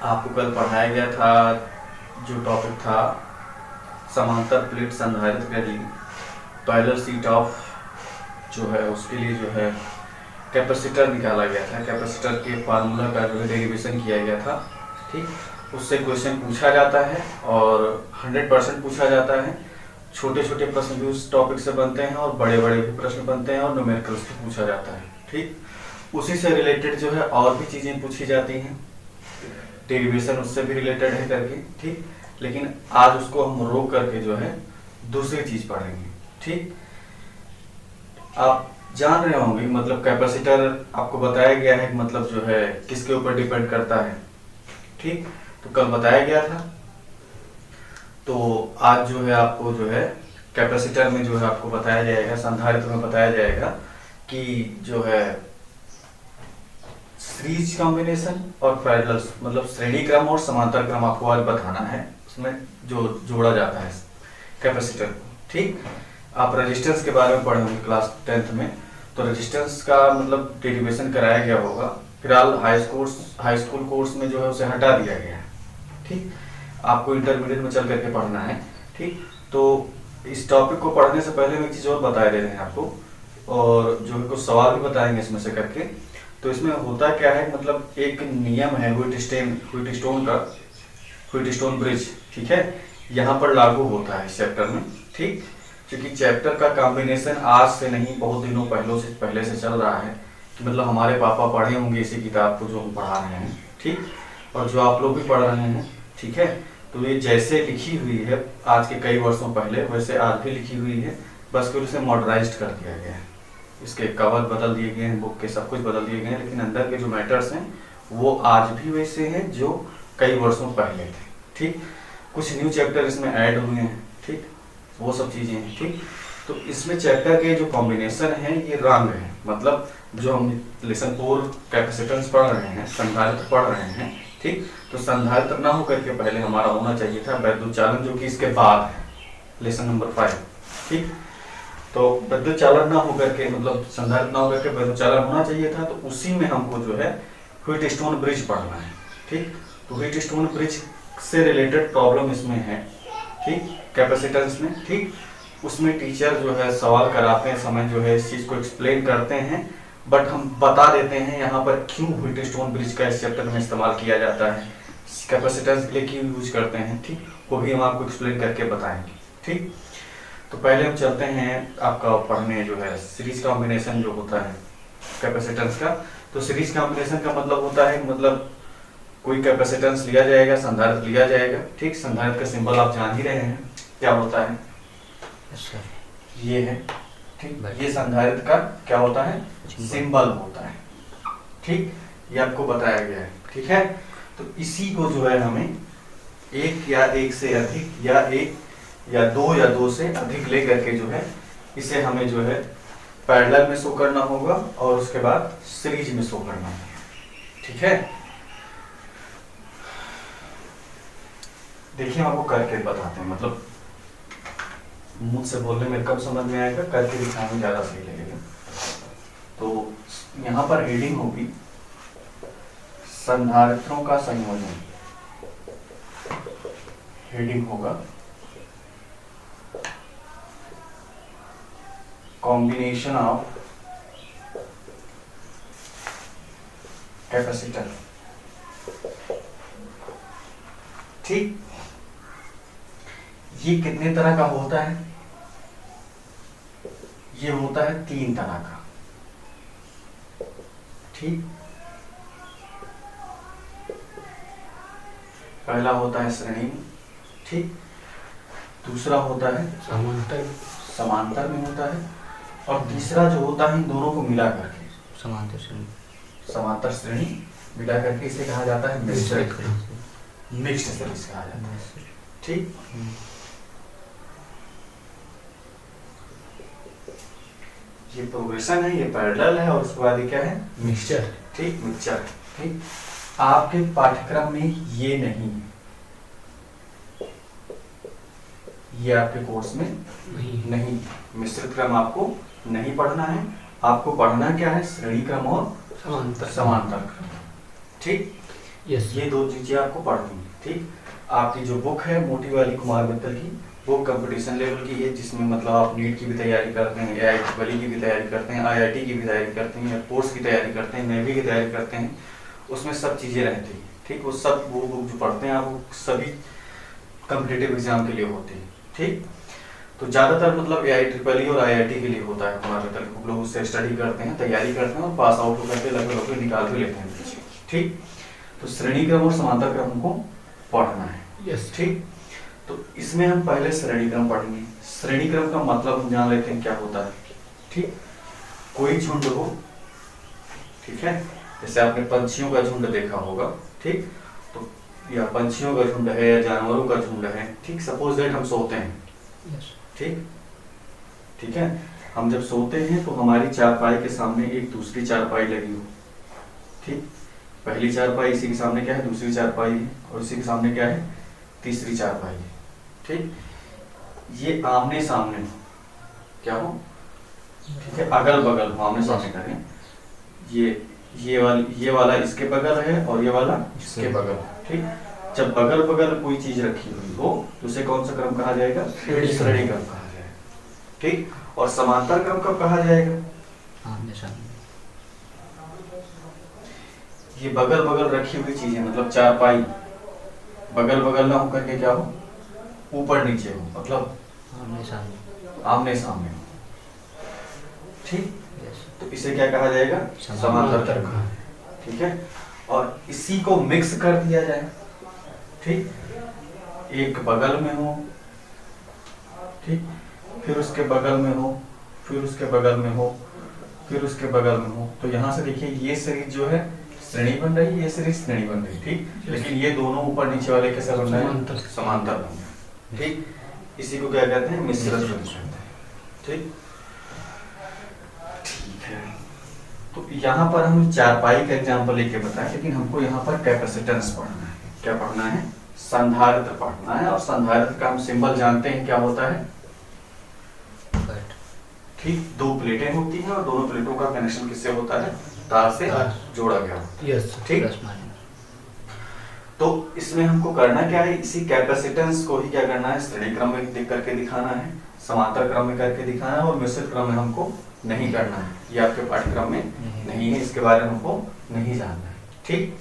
आपको कल पढ़ाया गया था जो टॉपिक था समांतर प्लेट संधारित्र के लिए पैरेलल शीट ऑफ जो है उसके लिए जो है कैपेसिटर निकाला गया था। कैपेसिटर के फार्मूला का जो है डेरिवेशन किया गया था। ठीक, उससे क्वेश्चन पूछा जाता है और 100% पूछा जाता है। छोटे छोटे प्रश्न भी उस टॉपिक से बनते हैं और बड़े बड़े भी प्रश्न बनते हैं और न्यूमेरिकल्स भी पूछा जाता है। ठीक, उसी से रिलेटेड जो है और भी चीज़ें पूछी जाती हैं, डेरिवेशन उससे भी रिलेटेड है करके। ठीक, लेकिन आज उसको हम रोक करके जो है दूसरी चीज़ पढ़ेंगे। ठीक, आप जान रहे होंगे मतलब कैपेसिटर आपको बताया गया है मतलब जो है किसके ऊपर डिपेंड करता है। ठीक, तो कल बताया गया था। तो आज जो है आपको जो है कैपेसिटर में जो है आपको बताया जाएगा, संधारित्र में बताया जाएगा कि जो है सीरीज कॉम्बिनेशन और पैरेलल मतलब श्रेणी क्रम और समांतर क्रम आपको आज बताना है, उसमें जो जोड़ा जाता है कैपेसिटर को। ठीक, आप रेजिस्टेंस के बारे में पढ़े होंगे क्लास 10th में, तो रेजिस्टेंस का मतलब डेरिवेशन कराया गया होगा। फिलहाल हाई स्कूल कोर्स में जो है उसे हटा दिया गया है। ठीक, आपको इंटरमीडिएट में चल करके पढ़ना है। ठीक, तो इस टॉपिक को पढ़ने से पहले हम एक चीज़ और बता दे रहे हैं आपको, और जो है कुछ सवाल भी बताएंगे इसमें से करके। तो इसमें होता क्या है मतलब एक नियम है व्हिटस्टोन ब्रिज, ठीक है, यहाँ पर लागू होता है इस चैप्टर में। ठीक, क्योंकि चैप्टर का कॉम्बिनेशन आज से नहीं बहुत दिनों पहले से चल रहा है कि मतलब हमारे पापा पढ़े होंगे इसी किताब को जो हम पढ़ा रहे हैं। ठीक, और जो आप लोग भी पढ़ रहे हैं। ठीक है, तो ये जैसे लिखी हुई है आज के कई वर्षों पहले वैसे आज भी लिखी हुई है, बस फिर उसे मॉडर्नाइज्ड कर दिया गया है। इसके कवर बदल दिए गए हैं, बुक के सब कुछ बदल दिए गए हैं, लेकिन अंदर के जो मैटर्स हैं वो आज भी वैसे हैं जो कई वर्षों पहले थे। ठीक, कुछ न्यू चैप्टर इसमें ऐड हुए हैं। ठीक, वो सब चीज़ें हैं। ठीक, तो इसमें चैप्टर के जो कॉम्बिनेशन है ये रंग है, मतलब जो हम लेसन 4 कैपेसिटेंस पढ़ रहे हैं, संधारित्र पढ़ रहे हैं। ठीक, तो संधारित्र ना होकर के पहले हमारा होना चाहिए था वैद्युत चालन, जो कि इसके बाद है लेसन नंबर 5। ठीक, तो वैद्युत चालन ना होकर के मतलब संधारित्र ना होकर के वैद्युत चालन होना चाहिए था, तो उसी में हमको जो है व्हिटस्टोन ब्रिज पढ़ना है। ठीक, तो व्हिटस्टोन ब्रिज से रिलेटेड प्रॉब्लम इसमें है। ठीक, कैपेसिटेंस में। ठीक, उसमें टीचर जो है सवाल कराते हैं समय जो है इस चीज़ को एक्सप्लेन करते हैं, बट हम बता देते हैं यहाँ पर क्यों व्हिटस्टोन ब्रिज का इस चैप्टर में इस्तेमाल किया जाता है, कैपेसिटेंस के लिए क्यों यूज करते हैं। ठीक, वो भी हम आपको एक्सप्लेन करके बताएंगे। ठीक, तो पहले हम चलते हैं आपका पढ़ने जो है सीरीज कॉम्बिनेशन जो होता है कैपेसिटेंस का। तो सीरीज कॉम्बिनेशन का मतलब होता है मतलब कोई कैपेसिटेंस लिया जाएगा, संधारित्र लिया जाएगा। ठीक, संधारित्र का सिंबल आप जान ही रहे हैं क्या होता है। ये है। ठीक, ये संधारित्र का क्या होता है, सिंबल होता है। ठीक, ये आपको बताया गया है। ठीक है, तो इसी को जो है हमें एक या एक से अधिक या एक या दो से अधिक लेकर के जो है इसे हमें जो है पैरेलल में शो करना होगा और उसके बाद सीरीज में शो करना होगा। ठीक है, देखिए हम आपको करके बताते हैं, मतलब मुझ से बोलने में कम समझ में आएगा, करके दिखाने में ज़्यादा सही लगेगा। तो यहाँ पर हेडिंग होगी संधारित्रों का संयोजन। हेडिंग होगा कॉम्बिनेशन ऑफ कैपेसिटर। ठीक, ये कितने तरह का होता है, ये होता है 3 तरह का। ठीक, पहला होता है श्रेणी में। ठीक, दूसरा होता है समांतर में होता है, और तीसरा जो होता है इन दोनों को मिला करके समांतर श्रेणी मिला करके इसे कहा जाता है मिक्स्ड सीरीज कहा जाता है। ठीक, ये प्रोग्रेशन है, ये पैरेलल है, और उसके बाद ये क्या है, मिक्सचर। ठीक, मिक्सचर। ठीक, आपके पाठ्यक्रम में ये नहीं है, ये आपके कोर्स में नहीं। मिश्रित क्रम आपको नहीं पढ़ना है, आपको पढ़ना क्या है, श्रेणी क्रम और समांतर क्रम। ठीक, यस ये दो चीजें आपको पढ़नी है। ठीक, आपकी जो बुक है मोटी वाली कुमार मित्तल की, वो कंपटीशन लेवल की है, जिसमें मतलब आप नीट की भी तैयारी करते हैं, AIT की भी तैयारी करते हैं, IIT की भी तैयारी करते हैं, एयरफोर्स की तैयारी करते हैं, नेवी की तैयारी करते हैं, उसमें सब चीज़ें रहती हैं। ठीक, वो सब वो बुक जो पढ़ते हैं आप, वो सभी कम्पिटेटिव एग्जाम के लिए होती है। ठीक, तो ज़्यादातर मतलब AIEEE और IIT के लिए होता है कुमार मित्तल, खूब लोग उससे स्टडी करते हैं, तैयारी करते हैं और पास आउट होकर के लगभग निकाल भी लेते हैं बच्चे। ठीक, तो श्रेणी क्रम और समांतर क्रम को पढ़ना है। यस ठीक, तो इसमें हम पहले श्रेणी क्रम पढ़ेंगे। श्रेणी क्रम का मतलब हम जान लेते हैं क्या होता है। ठीक, कोई झुंड हो, ठीक है, जैसे आपने पंछियों का झुंड देखा होगा। ठीक, तो या पंछियों का झुंड है या जानवरों का झुंड है। ठीक, सपोज दैट हम सोते हैं। यस ठीक, ठीक है, हम जब सोते हैं तो हमारी चारपाई के सामने एक दूसरी चारपाई लगी हो। ठीक, पहली चारपाई, इसी के सामने क्या है, दूसरी चारपाई है, और इसी के सामने क्या है, तीसरी चारपाई है। ठीक, ये आमने सामने हो, क्या हो, ठीक है, अगल बगल हो, आमने सामने करें। ये वाला इसके बगल है और ये वाला इसके बगल है। ठीक, जब बगल बगल कोई चीज रखी हुई हो तो उसे कौन सा क्रम कहा जाएगा, श्रेणी क्रम कहा जाएगा। ठीक, और समांतर क्रम कब कहा जाएगा, आमने सामने। ये बगल बगल रखी हुई चीजें, मतलब चारपाई बगल बगल ना होकर के क्या हो, ऊपर नीचे हो, मतलब आमने सामने। आमने सामने हो। ठीक, यस तो इसे क्या कहा जाएगा, समांतर क्रम। ठीक है, और इसी को मिक्स कर दिया जाए। ठीक, एक बगल में हो, ठीक, फिर उसके बगल में हो, फिर उसके बगल में हो, फिर उसके बगल में हो, तो यहाँ से देखिए ये सीरीज जो है श्रेणी बन रही है, ये सीरीज श्रेणी बन रही है। ठीक, लेकिन ये दोनों ऊपर नीचे वाले कैसे बन रहे हैं, समांतर बन रहे हैं। ठीक, इसी को क्या कहते हैं, मिश्रित श्रेणी कहते हैं। ठीक, ठीक है, तो यहाँ पर हम चारपाई का एग्जाम्पल लेके बताएं, लेकिन हमको यहाँ पर कैपेसिटेंस पढ़ना है। क्या पढ़ना है, संधारित्र पढ़ना है, और संधारित्र का हम सिंबल जानते हैं क्या होता है। ठीक, दो प्लेटें होती हैं और दोनों प्लेटों का कनेक्शन किससे होता है, तार से जोड़ा गया होता है। यस ठीक, तो इसमें हमको करना क्या है, इसी कैपेसिटेंस को ही क्या करना है, श्रेणी क्रम में देख करके दिखाना है, समांतर क्रम में करके दिखाना है, और मिश्रित क्रम में हमको नहीं करना है। ये आपके पाठ्यक्रम में नहीं है, इसके बारे में हमको नहीं जानना है। ठीक,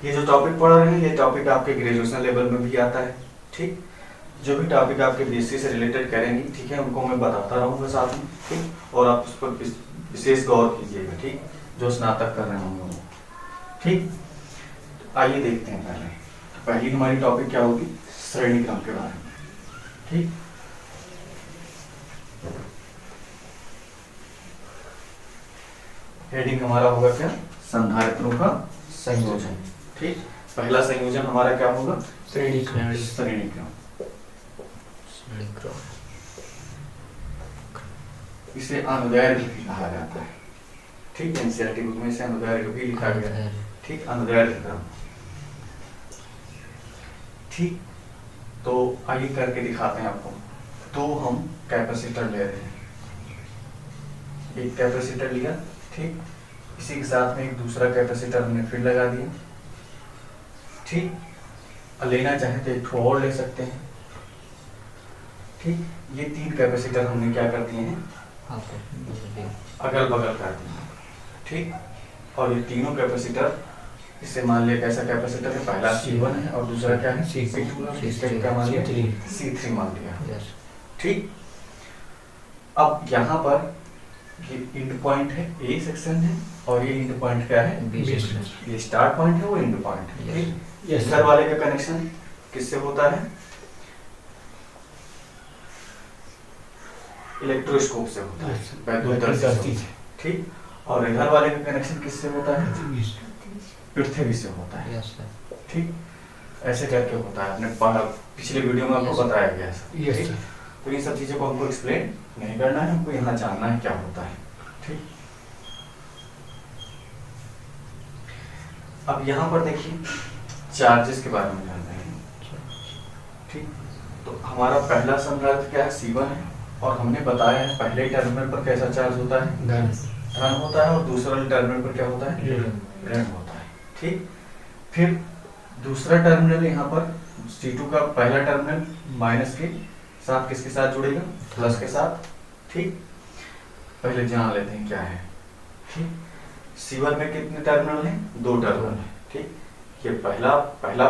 ये जो टॉपिक पढ़ रहे हैं ये टॉपिक आपके ग्रेजुएशन लेवल में भी आता है। ठीक, जो भी टॉपिक आपके बीएससी से रिलेटेड करेंगे, ठीक है, उनको मैं बताता रहूँगा साथ में। ठीक, और आप उस पर विशेष गौर कीजिएगा। ठीक, जो स्नातक कर रहे होंगे वो। ठीक, तो आइए देखते हैं पहले। तो पहली हमारी टॉपिक क्या होगी, श्रेणी क्रम के बारे में। ठीक, हेडिंग हमारा होगा क्या, संधारित्रों का संयोजन। ठीक, पहला संयोजन हमारा क्या होगा, श्रेणी क्रम। श्रेणी क्रम। इसे अनुदैर्घ्य भी कहा जाता है। ठीक, एनसीईआरटी बुक में इसे अनुदैर्घ्य भी लिखा गया है। ठीक, अनुदैर्घ्य क्रम। ठीक, तो आइए करके दिखाते हैं आपको। तो हम कैपेसिटर ले रहे हैं, एक कैपेसिटर लिया। ठीक, इसी के साथ में एक दूसरा कैपेसिटर हमने फिर लगा दिया। ठीक, लेना चाहे तो एक और ले सकते हैं। ठीक, ये तीन कैपेसिटर हमने क्या कर दिए हैं, अगल बगल कर दिए। ठीक, और ये तीनों कैपेसिटर, इसे मान लिया कैसा कैपेसिटर है, पहला C1 है और दूसरा क्या है, C2, क्या मान लिया, C3 मान लिया। ठीक, अब यहाँ पर ये इंड पॉइंट है, ए सेक्शन है, और ये इंड पॉइंट क्या है, बी सेक्शन। ये स्टार्ट पॉइंट है, वो इंड पॉइंट है। ठीक, इधर वाले का कनेक्शन किससे होता है, इलेक्ट्रोस्कोप से होता है, वैद्युतदर्शी से। ठीक, और इधर वाले का कनेक्शन किससे होता है, पृथ्वी से होता है। ठीक, ऐसे करके होता है, आपने पिछले वीडियो में आपको बताया गया है। तो ये सब चीजों को हमको एक्सप्लेन नहीं करना है, हमको यहाँ जानना है क्या होता है। ठीक, अब यहाँ पर देखिए चार्जेस के बारे में जान रहे हैं। ठीक, तो हमारा पहला संधारित्र क्या है, C1 है, और हमने बताया है पहले टर्मिनल पर कैसा चार्ज होता है, धन होता है, और दूसरा टर्मिनल पर क्या होता है, ऋण होता है। ठीक, फिर दूसरा टर्मिनल यहाँ पर C2 का पहला टर्मिनल माइनस के साथ किसके साथ जुड़ेगा, प्लस के साथ। ठीक, पहले जान लेते हैं क्या है। ठीक, C1 में कितने टर्मिनल हैं, 2 टर्मिनल है। ठीक, ये पहला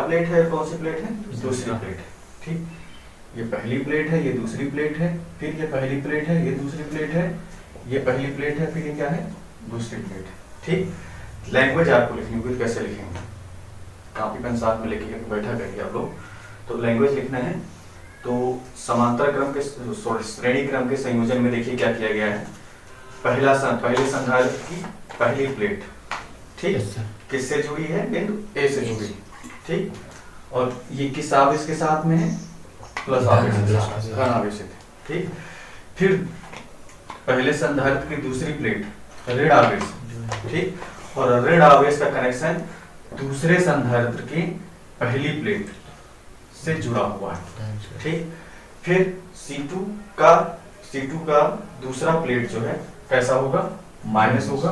प्लेट है, कौन सी प्लेट है, दूसरी प्लेट है। ठीक, ये पहली प्लेट है, ये दूसरी प्लेट है, फिर ये पहली प्लेट है, ये दूसरी प्लेट है, ये पहली प्लेट है, फिर ये क्या है, दूसरी प्लेट है। ठीक, लैंग्वेज आपको लिखनी होगी, कैसे लिखेंगे, कॉपी पेन साथ में लेके बैठा करिए आप लोग। तो लैंग्वेज लिखना है तो समांतर क्रम के श्रेणी क्रम के संयोजन में देखिए क्या किया गया है। पहले संधारित्र की पहली प्लेट, ठीक, किससे जुड़ी है, बिंदु ए से जुड़ी। ठीक, और ये किस आवेश के साथ में है, प्लस आवेश के साथ, धन आवेश है। ठीक, फिर पहले संधारित्र की दूसरी प्लेट ऋण आवेश। ठीक, और ऋण आवेश का कनेक्शन दूसरे संधारित्र की पहली प्लेट से जुड़ा हुआ है। ठीक, फिर C2 का दूसरा प्लेट जो है कैसा होगा, माइनस होगा,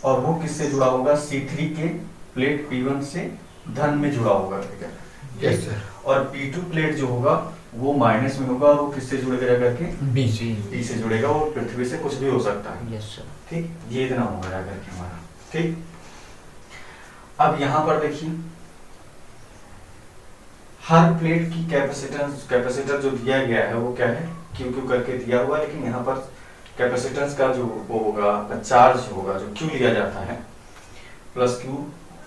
और वो किससे जुड़ा होगा, C3 के प्लेट P1 से धन में जुड़ा होगा। Yes sir. और P2 प्लेट जो होगा वो माइनस में होगा, और वो किससे जुड़ेगा करके, बी से जुड़ेगा, वो पृथ्वी से कुछ भी हो सकता है। Yes sir. ठीक, ये इतना होगा जाकर के हमारा। ठीक, अब यहाँ पर देखिए हर प्लेट की कैपेसिटर जो दिया गया है वो क्या है, Q करके दिया हुआ है, लेकिन यहाँ पर कैपेसिटेंस का जो वो होगा, चार्ज होगा जो Q लिया जाता है, प्लस Q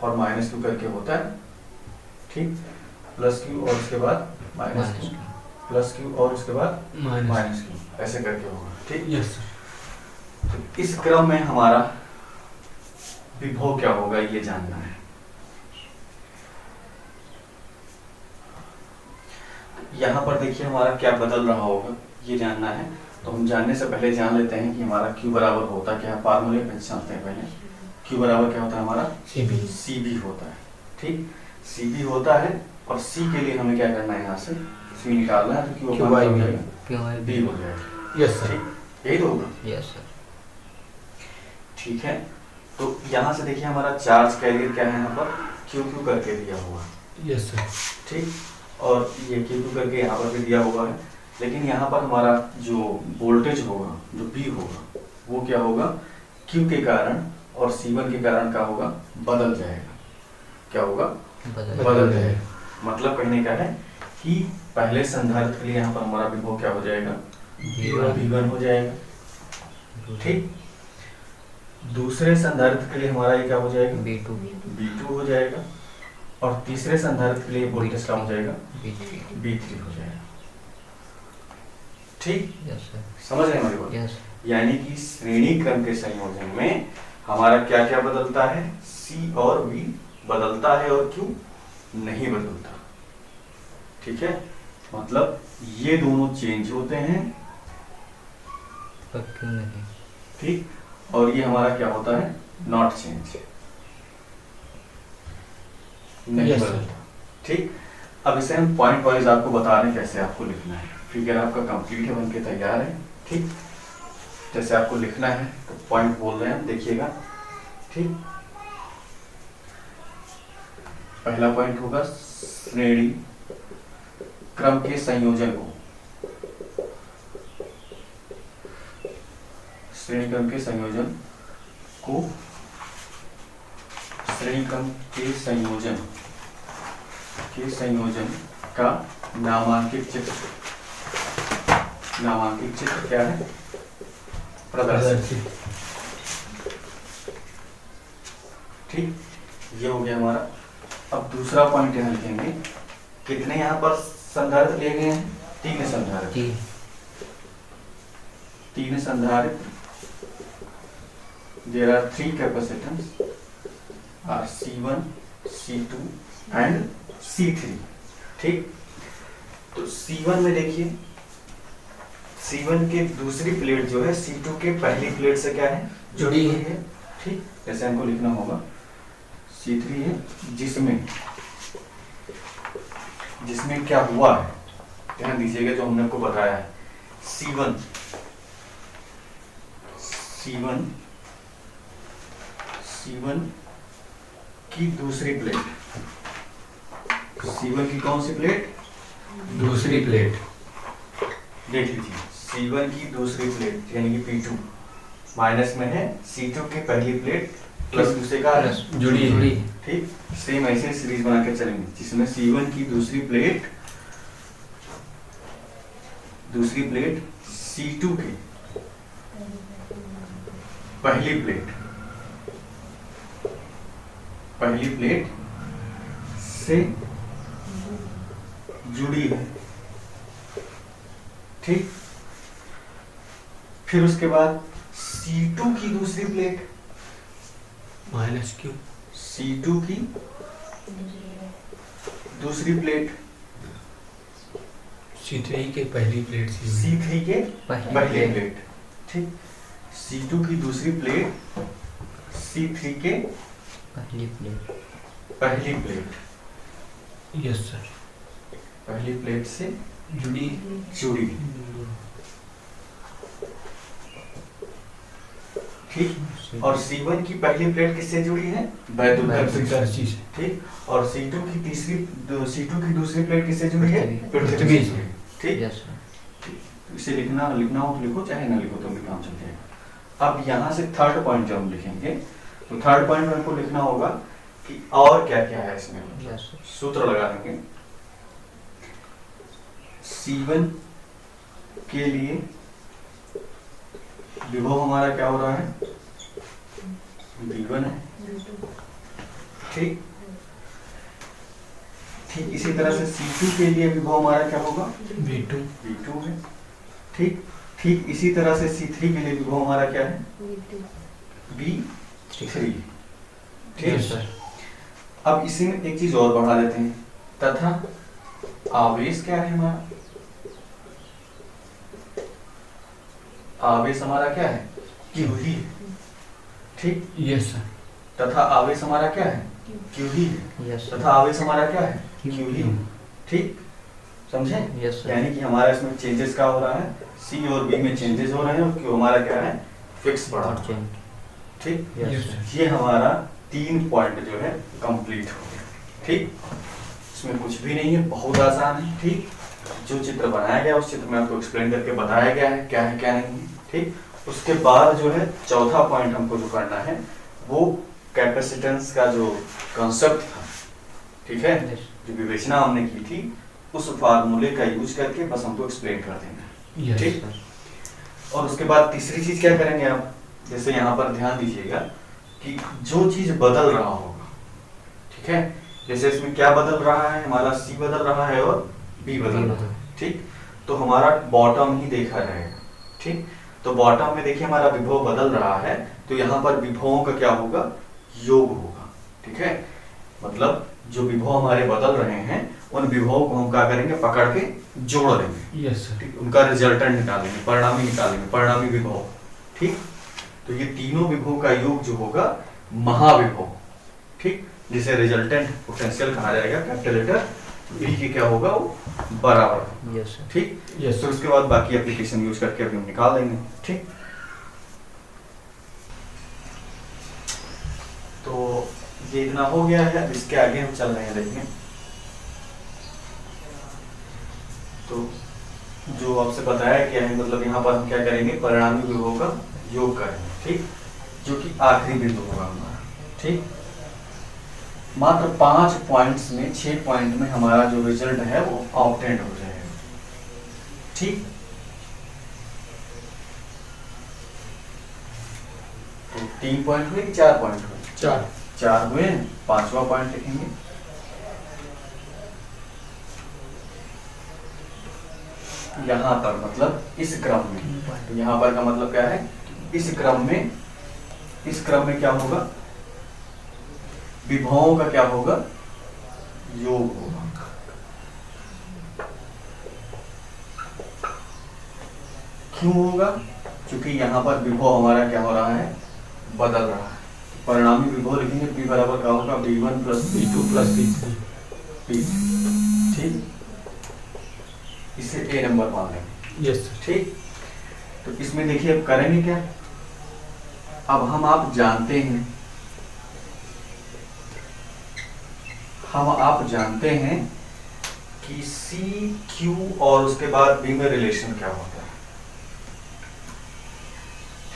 और माइनस Q करके होता है। ठीक, प्लस Q और उसके बाद माइनस Q, प्लस Q और उसके बाद माइनस Q, ऐसे करके होगा। ठीक, यस सर। तो इस क्रम में हमारा विभव क्या होगा ये जानना है। यहाँ पर देखिए हमारा क्या बदल रहा होगा ये जानना है। तो हम जानने से पहले जान लेते हैं कि हमारा Q बराबर होता क्या है, फार्मूले पहचानते हैं पहले। Q बराबर क्या होता है हमारा, CB होता है। ठीक, CB होता है, और C के लिए हमें क्या करना है, यहाँ से C निकालना है, तो Q हो जाएगा, B हो जाएगा। Yes sir. ठीक, यही तो होगा। Yes sir. ठीक है, तो यहाँ से देखिए हमारा चार्ज कैरियर क्या है, यहाँ पर Q करके दिया हुआ है। Yes sir. ठीक, और ये Q करके यहाँ पर भी दिया हुआ है, लेकिन यहाँ पर हमारा जो वोल्टेज होगा, जो B होगा, वो क्या होगा, Q के कारण और C1 के कारण क्या होगा, बदल जाएगा। क्या होगा, बदल जाएगा। मतलब कहने का है कि पहले संधारित्र के लिए यहाँ पर हमारा विभव क्या हो जाएगा, V1 हो जाएगा। ठीक, दूसरे संधारित्र के लिए हमारा ये क्या हो जाएगा, B2 हो जाएगा, और तीसरे संधारित्र के लिए वोल्टेज क्या हो जाएगा, B3 हो जाएगा। ठीक, यस सर। समझ रहे हैं हमारी बात। यस। यानी कि श्रेणी क्रम के संयोजन में हमारा क्या क्या बदलता है, C और V बदलता है और Q नहीं बदलता। ठीक है, मतलब ये दोनों चेंज होते हैं, पर क्यों नहीं। ठीक, और ये हमारा क्या होता है, नॉट चेंज, नहीं Yes, बदलता। ठीक, अब इसे हम पॉइंट वाइज आपको बता रहे हैं कैसे आपको लिखना है। फिगर आपका कंप्लीट है, बन के तैयार है। ठीक, जैसे आपको लिखना है तो पॉइंट बोल रहे हैं, देखिएगा। ठीक, पहला पॉइंट होगा श्रेणी क्रम के संयोजन को, श्रेणी क्रम के संयोजन को, श्रेणी क्रम के संयोजन का नामांकित चित्र, नामांकित चित्र क्या है, प्रदर्शित। ठीक, ये हो गया हमारा। अब दूसरा पॉइंट यहाँ लिखेंगे, कितने यहाँ पर संधारित्र लिए गए हैं, 3 संधारित्र, 3 संधारित्र। There are 3 capacitance are C1, C2 and C3। ठीक, तो C1 में देखिए, C1 की दूसरी प्लेट जो है C2 के पहली प्लेट से क्या है, जुड़ी हुई है। ठीक, जैसे हमको लिखना होगा C3 है, जिसमें क्या हुआ है, ध्यान दीजिएगा जो हमने आपको बताया है। C1 की दूसरी प्लेट C1 की कौन सी प्लेट? दूसरी प्लेट। देख लीजिए, C1 की दूसरी प्लेट यानी कि P2 माइनस में है C2 की पहली प्लेट प्लस दूसरे का प्लस जुड़ी है। ठीक, सेम ऐसे सीरीज बना के चलेंगे जिसमें C1 की दूसरी प्लेट C2 की पहली प्लेट से जुड़ी है। ठीक, फिर उसके बाद C2 की दूसरी प्लेट माइनस क्यू। C2 की दूसरी प्लेट C3 के पहली प्लेट C3 के पहली पहली प्लेट। प्लेट। ठीक, C2 की दूसरी प्लेट C3 के पहली प्लेट। पहली प्लेट यस सर। पहली प्लेट से जुड़ी। जुड़ी। ठीक, और C1 की पहली प्लेट किससे जुड़ी है? वैद्युतर्षी से। ठीक, और C2 की दूसरी प्लेट किससे जुड़ी है? पृथ्वी से। ठीक, यस सर। इसे लिखना हो तो लिखो, चाहे ना लिखो तो भी काम चल जाएगा। अब यहाँ से थर्ड पॉइंट जब हम लिखेंगे तो थर्ड पॉइंट में हमको लिखना होगा कि और क्या क्या है इसमें। Yes sir. सूत्र लगा देंगे। C1 के लिए विभव हमारा क्या हो रहा है? V1 है। ठीक, ठीक इसी तरह से C2 के लिए विभव हमारा क्या होगा? V2 है। ठीक, ठीक इसी तरह से C3 के लिए विभव हमारा क्या है? V3। ठीक यस सर। अब इसी में एक चीज और बढ़ा देते हैं, तथा आवेश क्या है हमारा? आवेश हमारा क्या है? Q ही है। ठीक, यस सर। तथा आवेश हमारा क्या है? Q ही है। Yes sir. तथा आवेश हमारा क्या है? Q Q ही है। ठीक, समझे? Yes sir. यानी कि हमारा इसमें चेंजेस क्या हो रहा है? C और B में चेंजेस हो रहे हैं और Q हमारा क्या है? फिक्स पड़ा हुआ है। ठीक, यस सर। ये हमारा 3 पॉइंट जो है कंप्लीट हो गया। ठीक, इसमें कुछ भी नहीं है, बहुत आसान है। ठीक, जो चित्र बनाया गया उस चित्र में आपको एक्सप्लेन करके बताया गया है क्या नहीं है। ठीक, उसके बाद जो है चौथा पॉइंट हमको जो करना है वो कैपेसिटेंस का जो कॉन्सेप्ट था, ठीक है, जो विवेचना हमने की थी उस फार्मूले का यूज करके बस हमको एक्सप्लेन कर देंगे। यस ठीक, सर। और उसके बाद तीसरी चीज क्या करेंगे आप? जैसे यहाँ पर ध्यान दीजिएगा कि जो चीज बदल रहा होगा, ठीक है, जैसे इसमें क्या बदल रहा है? हमारा C बदल रहा है और B बदल रहा है। ठीक, तो हमारा बॉटम ही देखा रहेगा। ठीक, तो बॉटम में देखिए हमारा विभव बदल रहा है, तो यहाँ पर विभवों का क्या होगा? योग होगा। ठीक है, मतलब जो विभव हमारे बदल रहे हैं उन विभवों को हम क्या करेंगे? पकड़ के जोड़ देंगे। Yes sir. ठीक, उनका रिजल्टेंट निकालेंगे, परिणामी निकालेंगे, परिणामी विभव। ठीक, तो ये तीनों विभव का योग जो होगा महाविभव। ठीक, जिसे रिजल्टेंट पोटेंशियल कहा जाएगा, कैपिटल लेटर V की क्या होगा? वो बराबर। Yes sir. ठीक, यस तो उसके बाद बाकी एप्लीकेशन यूज करके अभी हम निकाल देंगे। ठीक, तो ये इतना हो गया है। अब इसके आगे हम चल रहे हैं, देखिए तो जो आपसे बताया गया है, मतलब यहाँ पर हम क्या करेंगे? परिणामी विभव का योग करेंगे। ठीक, जो कि आखिरी बिंदु होगा हमारा। ठीक, मात्र 5 पॉइंट्स में 6 पॉइंट में हमारा जो रिजल्ट है वो ऑब्टेंड हो जाएगा। ठीक, तो 3 पॉइंट हुए कि 4 पॉइंट हुए? 4 हुए। 5वां पॉइंट लिखेंगे। यहाँ पर मतलब इस क्रम में, तो यहाँ पर का मतलब क्या है? इस क्रम में क्या होगा? विभवों का क्या होगा? योग होगा। क्यों होगा? क्योंकि यहाँ पर विभव हमारा क्या हो रहा है? बदल रहा है। परिणामी विभव लिखेंगे P बराबर क्या होगा? V1 plus V2 plus V3। ठीक, इसे A नंबर मान लेंगे। Yes sir. ठीक, तो इसमें देखिए अब करेंगे क्या? अब हम आप जानते हैं हम आप जानते हैं कि सी क्यू और उसके बाद बी में रिलेशन क्या होता है,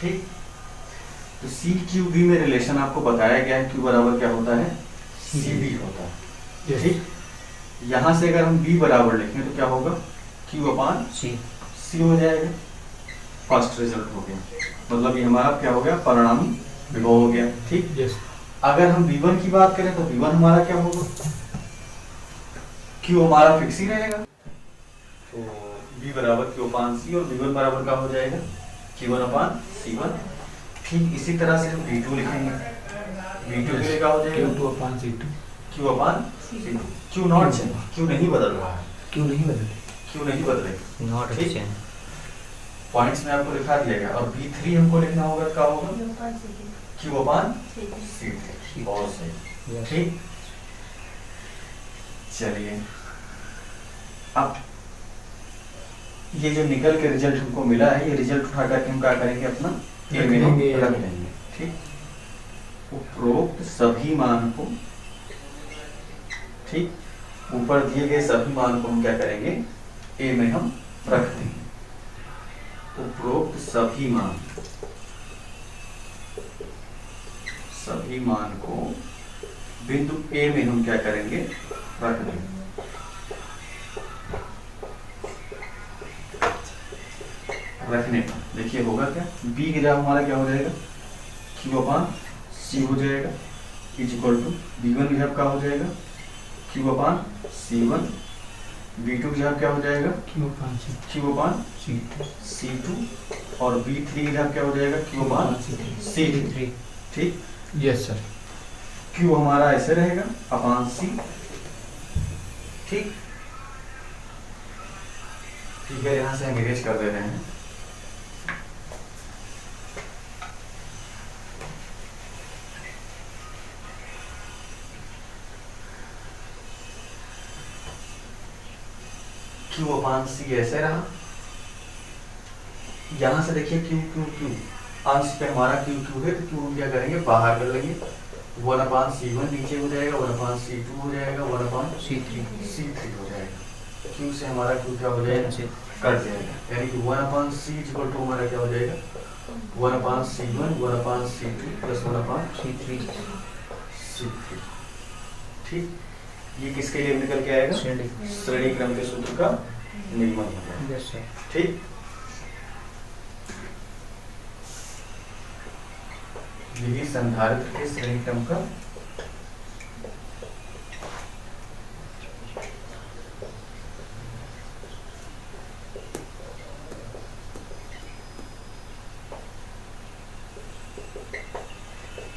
ठीक। तो सी क्यू बी में रिलेशन आपको बताया गया है, क्यू बराबर क्या होता है, सी बी होता है, ठीक। यहां से अगर हम बी बराबर लिखें तो क्या होगा, क्यू अपान सी हो जाएगा। फर्स्ट रिजल्ट हो गया, मतलब ये हमारा क्या हो गया, परिणामी विभव हो गया, ठीक। यस। अगर हम V1 की बात करें तो V1 हमारा क्या होगा, Q हमारा फिक्स ही रहेगा, तो V बराबर Q अपान C और V1 बराबर क्या हो जाएगा, Q1 अपान C1। ठीक इसी तरह से हम V2 लिखेंगे, V2 के लिए क्या हो जाएगा, Q2 upon C2। Q upon C2। Q not change, Q नहीं बदल रहा है, क्यों नहीं बदले? Q नहीं बदले, नॉट ठीक। चेंज। पॉइंट्स में आपको लिखा दिया गया। और V3 हमको लिखना होगा, क्या होगा, Q अपान C3। बहुत सही, ठीक। चलिए अब ये जो निकल के रिजल्ट हमको मिला है, ये रिजल्ट उठा करके हम क्या करेंगे, अपना ए में हम रख लेंगे, ठीक। उपरोक्त सभी मान को, ठीक, ऊपर दिए गए सभी मान को हम क्या करेंगे, ए में हम रख देंगे। उपरोक्त सभी मान को बिंदु ए में हम क्या करेंगे, रख देंगे। रखने पर देखिए होगा क्या, बी की जगह हमारा क्या हो जाएगा, क्यू अपान सी हो जाएगा, इज इक्वल टू B1 की जगह क्या हो जाएगा, क्यू अपान C1। B2 की जगह क्या हो जाएगा, Q अपान C। क्यू अपान C2। C2 और B3 की जगह क्या हो जाएगा, क्यू अपान C3, ठीक। Yes sir. क्यू हमारा ऐसे रहेगा अपान सी, ठीक। ठीक है, यहां से हम इरेज कर दे रहे हैं। क्यू अपान सी ऐसे रहा, यहां से देखिए क्यू क्यू क्यू, अंश पे हमारा क्यू क्यू है, तो क्यू हम क्या करेंगे, बाहर कर लेंगे। 1/C1 नीचे हो जाएगा, 1/C2 हो जाएगा, 1/C3 हो जाएगा। क्यू से हमारा क्यू क्या हो जाएगा, कट जाएगा, यानी कि 1/C इक्वल टू हमारा क्या हो जाएगा, 1/C1 1/C2 प्लस 1/C3, ठीक। ये किसके लिए निकल के आएगा, श्रेणी क्रम के सूत्र का निगमन हो जाएगा, यस सर। ठीक। यही संधारित्र के श्रेणी क्रम का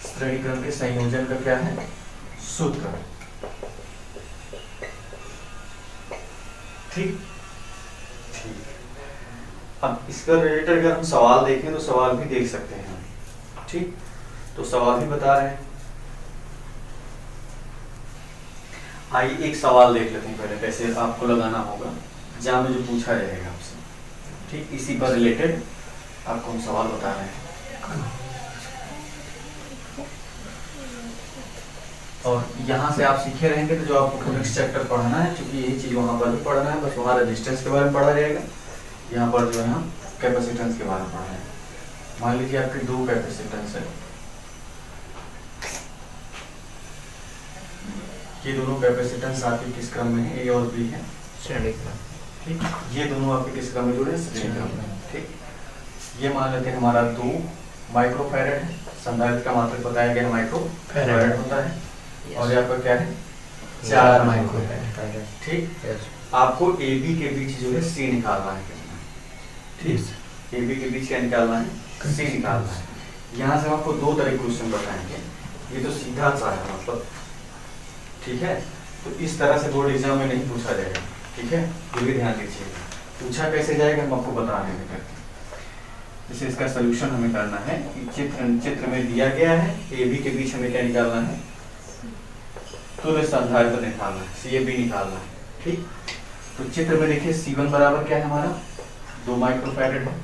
श्रेणी क्रम के संयोजन का क्या है, सूत्र, ठीक। ठीक, अब इसका रिलेटेड अगर हम सवाल देखें तो सवाल भी देख सकते हैं, ठीक। तो सवाल भी बता रहे हैं, आइए एक सवाल देख लेते हैं पहले, कैसे आपको लगाना होगा, जहां में जो पूछा जाएगा आपसे, ठीक। इसी पर रिलेटेड आपको हम सवाल बता रहे हैं। और यहाँ से आप सीखे रहेंगे तो जो आपको नेक्स्ट चैप्टर पढ़ना है, क्योंकि यही चीज वहाँ पर भी पढ़ना है, बस वहाँ रेजिस्टेंस के बारे में पढ़ा जाएगा, यहाँ पर जो है हम कैपेसिटेंस के बारे में पढ़ा जाएगा। मान लीजिए आपके 2 कैपेसिटेंस है, ये दोनों कैपेसिटेंस आपके किस क्रम में है, ए और बी है, श्रेणी क्रम, ठीक। ये दोनों आपके किस क्रम में जुड़े हैं, श्रेणी क्रम में, ठीक। ये मान लेते हैं हमारा 2 माइक्रोफैरेड है, संधारित्र का मात्रक बताया गया माइक्रोफैरेड होता है, और ये आपका क्या है, 4 माइक्रोफैरेड, ठीक। यस। आपको ए बी के बीच जो है सी निकालना है, कितना, ठीक। ए बी के बीच क्या निकालना है, सी निकालना है। यहाँ से हम आपको 2 तरह के क्वेश्चन बताएंगे, ये तो सीधा सा है मतलब, ठीक है। तो इस तरह से बोर्ड एग्जाम में नहीं पूछा जाएगा, ठीक है, ये भी ध्यान दीजिएगा। पूछा कैसे जाएगा हम आपको बता देंगे करके। जैसे इसका सोल्यूशन हमें करना है कि चित्र में दिया गया है, ए बी के बीच हमें क्या निकालना है, तुल्य संधारित्र निकालना है, सी ए बी निकालना है, ठीक। तो चित्र में देखिए C1 बराबर क्या है हमारा, 2 माइक्रोफैरेड है,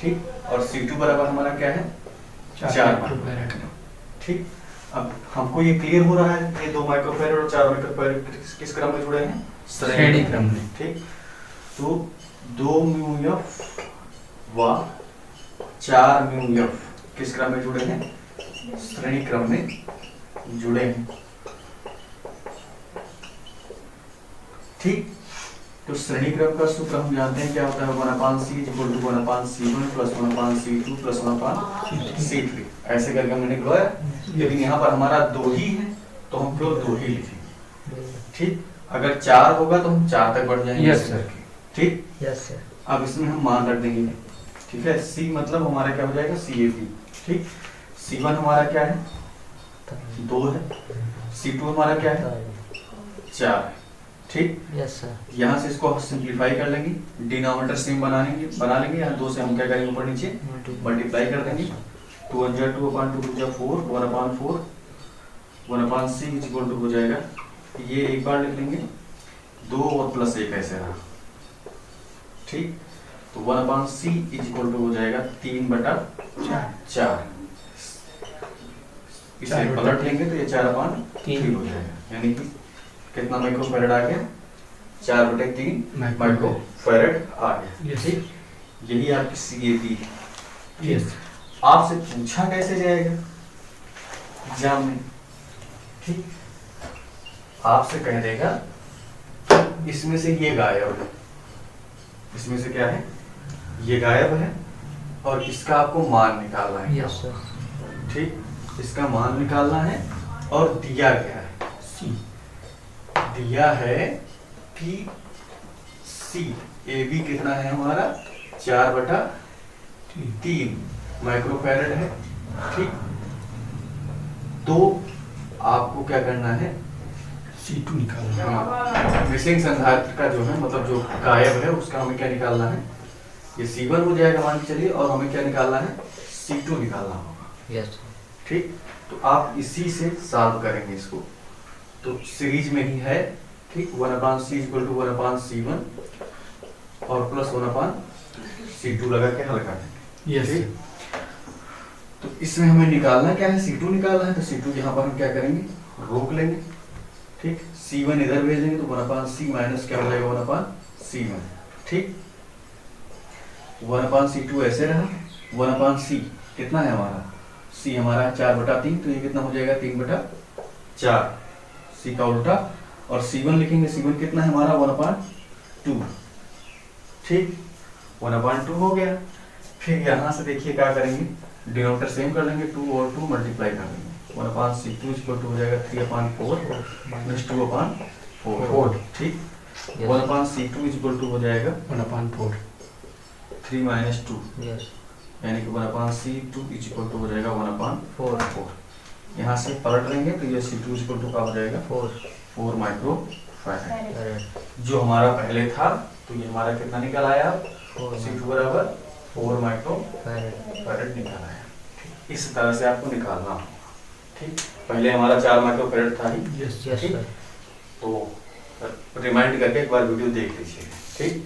ठीक। और C2 बराबर हमारा क्या है, 4 माइक्रोफैरेड, ठीक। अब हमको ये क्लियर हो रहा है, ये 2 माइक्रोफैरड और 4 माइक्रोफैरड किस क्रम में जुड़े हैं? श्रेणी क्रम में। ठीक, तो 2 म्यू एफ व 4 म्यू एफ किस क्रम में जुड़े हैं? श्रेणी क्रम में जुड़े हैं। ठीक, तो श्रेणी क्रम का सूत्र हम जानते हैं क्या होता है, 1/c equal to 1/c1 plus 1/c2 plus 1/c3। ऐसे करके हमने निकलवाया। लेकिन यहाँ पर हमारा 2 ही है तो हम केवल 2 ही लिखेंगे। ठीक, अगर 4 होगा तो हम 4 तक बढ़ जाएंगे। Yes sir. ठीक, यस सर। अब इसमें हम मान रख देंगे। ठीक है, c मतलब हमारा क्या हो जाएगा? CAP। ठीक, C1 हमारा क्या है? 2 है। C2 हमारा क्या है? 4 है। ठीक, यस सर। यहाँ से इसको सिंप्लीफाई कर लेंगे, डिनोमिनेटर सेम बना लेंगे। यहाँ 2 से हम क्या करेंगे? ऊपर नीचे मल्टीप्लाई कर देंगे। 2 1 जा 2 upon 2 जा 4 1/4 1/c इक्वल टू हो जाएगा, ये एक बार लिख लेंगे, 2 और प्लस 1 ऐसे रहा। ठीक, तो 1/c इक्वल टू हो जाएगा 3/4। इसे पलट लेंगे तो ये 4/3 हो जाएगा, यानी कि कितना माइक्रोफैरड आ गया? 4/3 माइक्रोफैरड आ गया। Yes. ठीक, यही आपकी CAP है। यस। आपसे पूछा कैसे जाएगा एग्जाम में? ठीक, आपसे कह देगा इसमें से ये गायब है, इसमें से क्या है? ये गायब है और इसका आपको मान निकालना है। Yes sir. ठीक, इसका मान निकालना है और दिया गया है सी। दिया है कि CAB कितना है हमारा? 4/3 माइक्रोफैरड है। ठीक, तो आपको क्या करना है? C2 निकालना। हाँ, मिसिंग संधारित्र का जो है, मतलब जो गायब है, उसका हमें क्या निकालना है? ये C1 हो जाएगा मान के चलिए, और हमें क्या निकालना है? C2 निकालना होगा। यस। ठीक, तो आप इसी से सॉल्व करेंगे इसको। तो सीरीज में ही है। ठीक, 1/c इक्वल टू 1/c1 और प्लस 1/c2 लगा के हल कर देंगे। यस। ठीक, तो इसमें हमें निकालना क्या है? C2 निकालना है, तो C2 यहाँ पर हम क्या करेंगे? रोक लेंगे। ठीक, C1 इधर भेजेंगे तो 1/c माइनस क्या हो जाएगा? 1/c1। ठीक, 1/c2 ऐसे रहा। 1/c कितना है हमारा? C हमारा 4/3, तो ये कितना हो जाएगा? 3/4। C का उल्टा, और C1 लिखेंगे। C1 कितना है हमारा? 1/2। ठीक, 1/2 हो गया। फिर यहाँ से देखिए क्या करेंगे? डिनोमिनेटर सेम कर लेंगे, 2 और 2 मल्टीप्लाई कर लेंगे। 1/c2 इक्वल टू हो जाएगा 3/4 माइनस 2/4। ठीक, 1/c2 इक्वल टू हो जाएगा 1/4। 3 माइनस 2, यस। यानी कि 1/c2 इक्वल टू हो जाएगा 1/4। यहाँ से पलट लेंगे तो ये C2 इक्वल टू का हो जाएगा 4 माइक्रोफैरड। जो हमारा पहले था, तो ये हमारा कितना निकल आया? C2 बराबर 4 माइक्रोफैरड निकल आया। इस तरह से आपको निकालना होगा। ठीक, पहले हमारा 4 माइक्रोफैरड था ही। यस। ठीक, तो रिमाइंड करके एक बार वीडियो देख लीजिए। ठीक,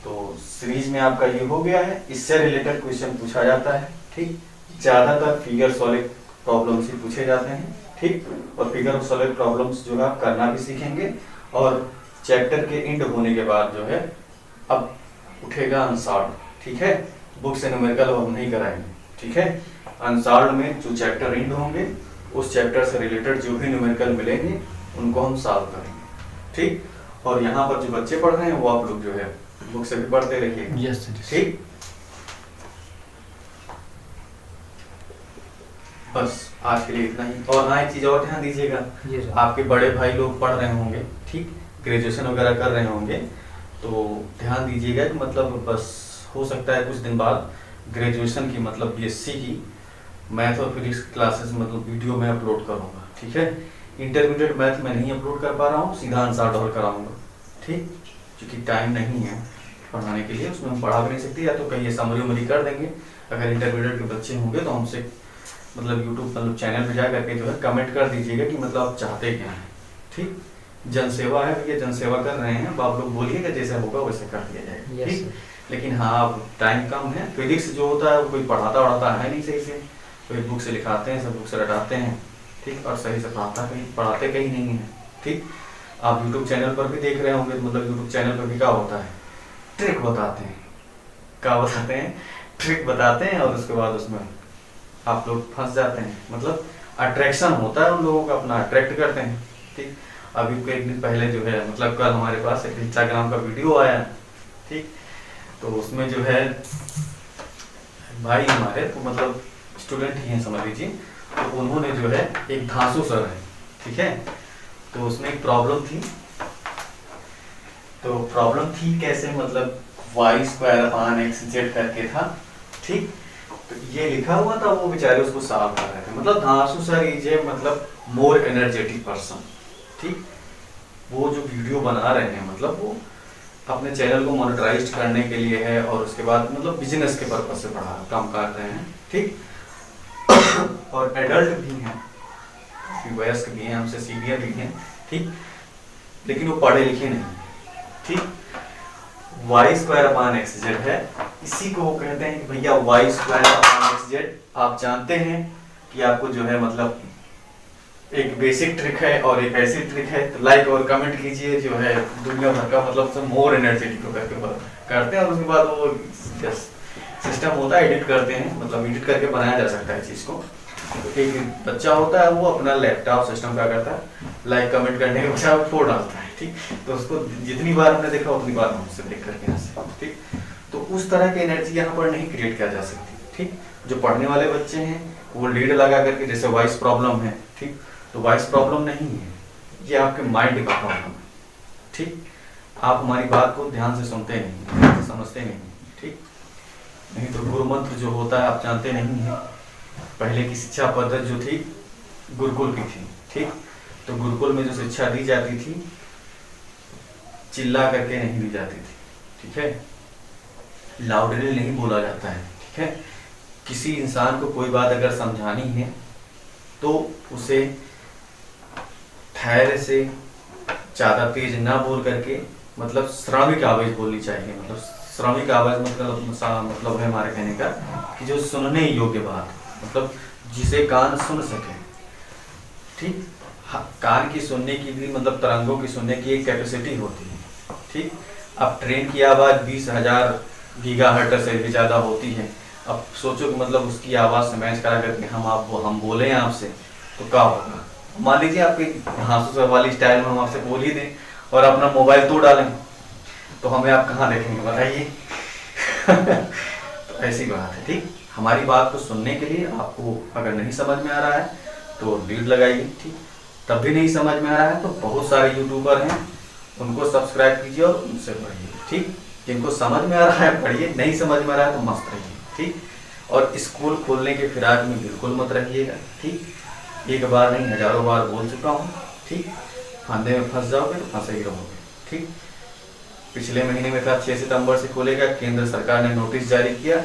तो सीरीज में आपका ये हो गया है। इससे रिलेटेड क्वेश्चन पूछा जाता है। ठीक, ज्यादातर फिगर सॉल्व प्रॉब्लम्स ही पूछे जाते हैं। ठीक, और फिगर सॉल्व प्रॉब्लम्स जो है आप करना भी सीखेंगे। और चैप्टर के एंड होने के बाद जो है अब उठेगा अनसॉल्व। ठीक है, बुक से न्यूमेरिकल हम नहीं कराएंगे। ठीक है, अनसॉल्व में जो चैप्टर एंड होंगे, उस चैप्टर से रिलेटेड जो भी न्यूमेरिकल मिलेंगे उनको हम सॉल्व करेंगे। ठीक, और यहाँ पर जो बच्चे पढ़ रहे हैं वो आप लोग जो है बुक से भी पढ़ते रहिए। यस। ठीक, बस आज के लिए इतना ही। और हाँ, एक चीज और ध्यान दीजिएगा, आपके बड़े भाई लोग पढ़ रहे होंगे, ठीक, ग्रेजुएशन वगैरह कर रहे होंगे, तो ध्यान दीजिएगा कि मतलब बस हो सकता है कुछ दिन बाद ग्रेजुएशन की मतलब BSc की मैथ और फिजिक्स क्लासेस मतलब वीडियो में अपलोड करूँगा। ठीक है, इंटरमीडिएट मैथ में नहीं अपलोड कर पा रहा हूँ, सीधा आंसर और कराऊंगा। ठीक, क्योंकि टाइम नहीं है पढ़ाने के लिए, उसमें हम पढ़ा भी नहीं सकते, या तो कहीं समरी उमरी कर देंगे। अगर इंटरमीडिएट के बच्चे होंगे तो हमसे मतलब यूट्यूब मतलब चैनल पे जा करके जो है कमेंट कर दीजिएगा कि मतलब आप चाहते क्या हैं। ठीक, जनसेवा है भैया, जनसेवा कर रहे हैं, अब आप लोग बोलिएगा जैसे होगा वैसे कर दिया जाएगा। ठीक, लेकिन हाँ अब टाइम कम है। फिजिक्स जो होता है वो कोई पढ़ाता है नहीं सही से, कोई बुक से लिखाते हैं, सब बुक से रटाते हैं, ठीक, और सही से पढ़ाते कहीं नहीं है। ठीक, आप यूट्यूब चैनल पर भी देख रहे होंगे, मतलब यूट्यूब चैनल पर भी क्या होता है, ट्रिक बताते हैं, क्या बताते हैं, ट्रिक बताते हैं, और उसके बाद उसमें आप लोग फंस जाते हैं। मतलब अट्रैक्शन होता है उन लोगों का, अपना अट्रैक्ट करते हैं। ठीक, अभी को एक दिन पहले जो है, मतलब कल हमारे पास एक इंस्टाग्राम का वीडियो आया। ठीक, तो उसमें जो है भाई हमारे, तो मतलब स्टूडेंट ही हैं समझ लीजिए, तो उन्होंने जो है, एक धांसू सर है, ठीक है, तो उसमें एक प्रॉब्लम थी। तो प्रॉब्लम थी कैसे, मतलब y² करके था। ठीक, तो ये लिखा हुआ था, वो बेचारे उसको सॉल्व कर रहे थे। मतलब धांसू सर इज ए मतलब मोर एनर्जेटिक पर्सन। ठीक, वो जो वीडियो बना रहे हैं, मतलब वो अपने चैनल को मोनेटाइज करने के लिए है, और उसके बाद मतलब बिजनेस के पर्पज से काम कर रहे हैं। ठीक, और एडल्ट भी हैं, वयस्क भी हैं, हमसे सीनियर भी हैं। ठीक, लेकिन वो पढ़े लिखे नहीं। ठीक, y² है, इसी को वो कहते हैं कि भैया y² आप जानते हैं कि आपको जो है, मतलब एक बेसिक ट्रिक है और एक ऐसी ट्रिक है। तो लाइक और कमेंट कीजिए, जो है दुनिया भर का मतलब सब मोर एनर्जेटिक करते हैं, और उसके बाद वो सिस्टम होता है, एडिट करते हैं, मतलब एडिट करके बनाया जा सकता है चीज़ को। तो एक बच्चा होता है, वो अपना लैपटॉप सिस्टम क्या करता है, लाइक कमेंट करने के बजाय वो फोड़ डालता है। ठीक, तो उसको जितनी बार हमने देखा उतनी बार हम उससे देख करके हंसे। ठीक, तो उस तरह की एनर्जी यहाँ पर नहीं क्रिएट किया जा सकती। ठीक, जो पढ़ने वाले बच्चे हैं वो लीड लगा करके, जैसे वॉइस प्रॉब्लम है, ठीक, तो वॉइस प्रॉब्लम नहीं है, ये आपके माइंड का प्रॉब्लम है। ठीक, आप हमारी बात को ध्यान से सुनते नहीं, ध्यान से समझते नहीं। ठीक, नहीं तो गुरु मंत्र जो होता है आप जानते नहीं हैं। पहले की शिक्षा पद्धति जो थी गुरुकुल की थी। ठीक, तो गुरुकुल में जो शिक्षा दी जाती थी, चिल्ला करके नहीं दी जाती थी। ठीक है, लाउडली नहीं बोला जाता है। ठीक है, किसी इंसान को कोई बात अगर समझानी है तो उसे धैर्य से, ज़्यादा तेज ना बोल करके, मतलब श्रमिक आवाज बोलनी चाहिए। मतलब श्रमिक आवाज मतलब है हमारे कहने का कि जो सुनने योग्य बात, मतलब जिसे कान सुन सके। ठीक, कान की सुनने की भी, मतलब तरंगों की सुनने की एक कैपेसिटी होती है। ठीक, अब ट्रेन की आवाज़ 20,000 गीगाहर्ट्ज़ से भी ज़्यादा होती है। अब सोचो कि मतलब उसकी आवाज़ से मैच करा करके हम बोलें आपसे, तो क्या होगा। मान लीजिए आपके हाँसू सर वाली स्टाइल में हम आपसे बोल ही दें और अपना मोबाइल तोड़ डालें, तो हमें आप कहाँ देखेंगे बताइए। तो ऐसी बात है। ठीक, हमारी बात को सुनने के लिए आपको अगर नहीं समझ में आ रहा है तो लीड लगाइए। ठीक, तब भी नहीं समझ में आ रहा है तो बहुत सारे यूट्यूबर हैं, उनको सब्सक्राइब कीजिए और उनसे पढ़िए। ठीक, जिनको समझ में आ रहा है पढ़िए, नहीं समझ में आ रहा है तो मस्त रहिए। ठीक, और स्कूल खोलने के फिराक में बिल्कुल मत रहिएगा। ठीक, एक बार नहीं हजारों बार बोल चुका हूँ। ठीक, फंदे में फंस जाओगे तो फंसे ही रहोगे। ठीक, पिछले महीने में था 6 सितंबर से खुलेगा, केंद्र सरकार ने नोटिस जारी किया,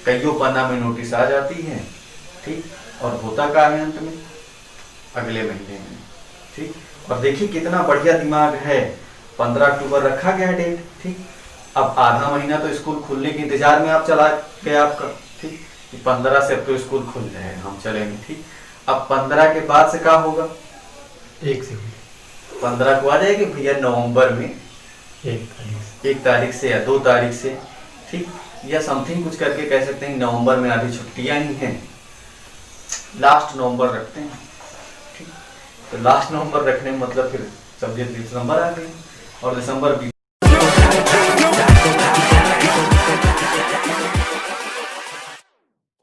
कईयों पन्ना में नोटिस आ जाती है। ठीक, और होता क्या है अंत में, अगले महीने में। ठीक, और देखिए कितना बढ़िया दिमाग है, 15 अक्टूबर रखा गया डेट। ठीक, अब आधा महीना तो स्कूल खुलने के इंतजार में आप चला गया आपका। ठीक, 15 से अब तो स्कूल खुल जाएगा, हम चलेंगे। ठीक, अब 15 के बाद से क्या होगा, 1 से 15 को आ जाएगी भैया नवंबर में 1 तारीख से या 2 तारीख से। ठीक, या समथिंग कुछ करके कह सकते हैं, नवंबर में आधी छुट्टियां ही हैं, लास्ट नवंबर रखते हैं। ठीक, तो लास्ट नवंबर रखने में मतलब फिर सब दिसंबर आ गए और दिसंबर